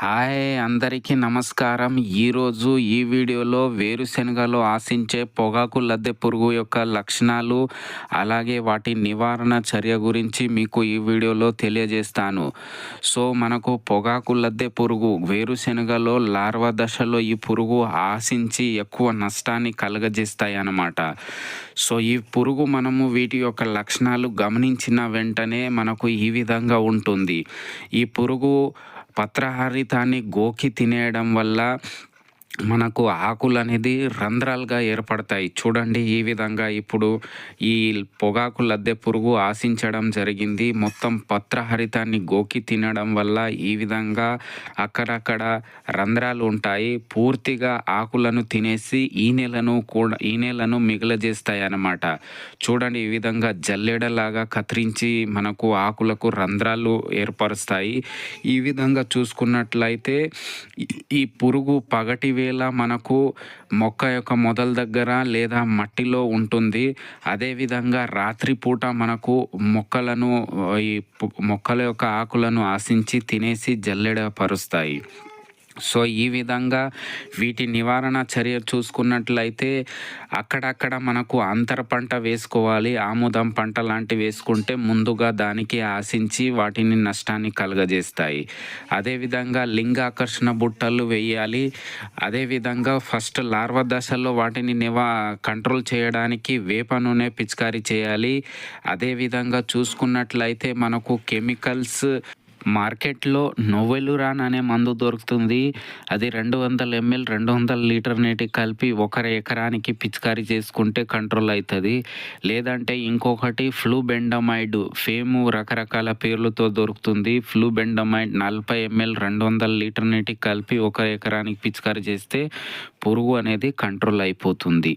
Hi అందరికీ నమస్కారం. ఈరోజు ఈ వీడియోలో వేరుశెనగలో ఆశించే పొగాకు లద్దె పురుగు యొక్క లక్షణాలు, అలాగే వాటి నివారణ చర్య గురించి మీకు ఈ వీడియోలో తెలియజేస్తాను. మనకు పొగాకు లద్దె పురుగు వేరుశెనగలో లార్వా దశలో ఈ పురుగు ఆశించి ఎక్కువ నష్టాన్ని కలుగజేస్తాయి అన్నమాట. ఈ పురుగు మనము వీటి యొక్క లక్షణాలు గమనించిన వెంటనే మనకు ఈ విధంగా ఉంటుంది. ఈ పురుగు పత్రహరితాన్ని గోకి తినేయడం వల్ల మనకు ఆకులనేది రంధ్రాలుగా ఏర్పడతాయి. చూడండి, ఈ విధంగా ఇప్పుడు ఈ పొగాకు లద్దె పురుగు ఆశించడం జరిగింది. మొత్తం పత్రహరితాన్ని గోకి తినడం వల్ల ఈ విధంగా అక్కడక్కడ రంధ్రాలు ఉంటాయి. పూర్తిగా ఆకులను తినేసి ఈనెలను మిగలజేస్తాయి అన్నమాట. చూడండి, ఈ విధంగా జల్లెడలాగా కత్తిరించి మనకు ఆకులకు రంధ్రాలు ఏర్పరుస్తాయి. ఈ విధంగా చూసుకున్నట్లయితే ఈ పురుగు పగటి వేళ మనకు మొక్క యొక్క మొదల దగ్గర లేదా మట్టిలో ఉంటుంది. అదేవిధంగా రాత్రిపూట మనకు మొక్కల యొక్క ఆకులను ఆశించి తినేసి జల్లెడపరుస్తాయి. ఈ విధంగా వీటి నివారణ చర్య చూసుకున్నట్లయితే అక్కడక్కడ మనకు అంతర పంట వేసుకోవాలి. ఆముదం పంట లాంటివి వేసుకుంటే ముందుగా దానికి ఆశించి వాటిని నష్టాన్ని కలుగజేస్తాయి. అదేవిధంగా లింగాకర్షణ బుట్టలు వేయాలి. అదేవిధంగా ఫస్ట్ లార్వా దశలో వాటిని కంట్రోల్ చేయడానికి వేప నూనె పిచికారీ చేయాలి. అదేవిధంగా చూసుకున్నట్లయితే మనకు కెమికల్స్ మార్కెట్లో నోవెలురాన్ అనే మందు దొరుకుతుంది. అది 200 ml 200 లీటర్ నీటికి కలిపి 1 ఎకరానికి పిచికారీ చేసుకుంటే కంట్రోల్ అవుతుంది. లేదంటే ఇంకొకటి ఫ్లూబెండమైడ్, ఫేము రకరకాల పేర్లతో దొరుకుతుంది. ఫ్లూబెండమైడ్ 40 ml 200 లీటర్ నీటికి కలిపి 1 ఎకరానికి పిచికారీ చేస్తే పురుగు అనేది కంట్రోల్ అయిపోతుంది.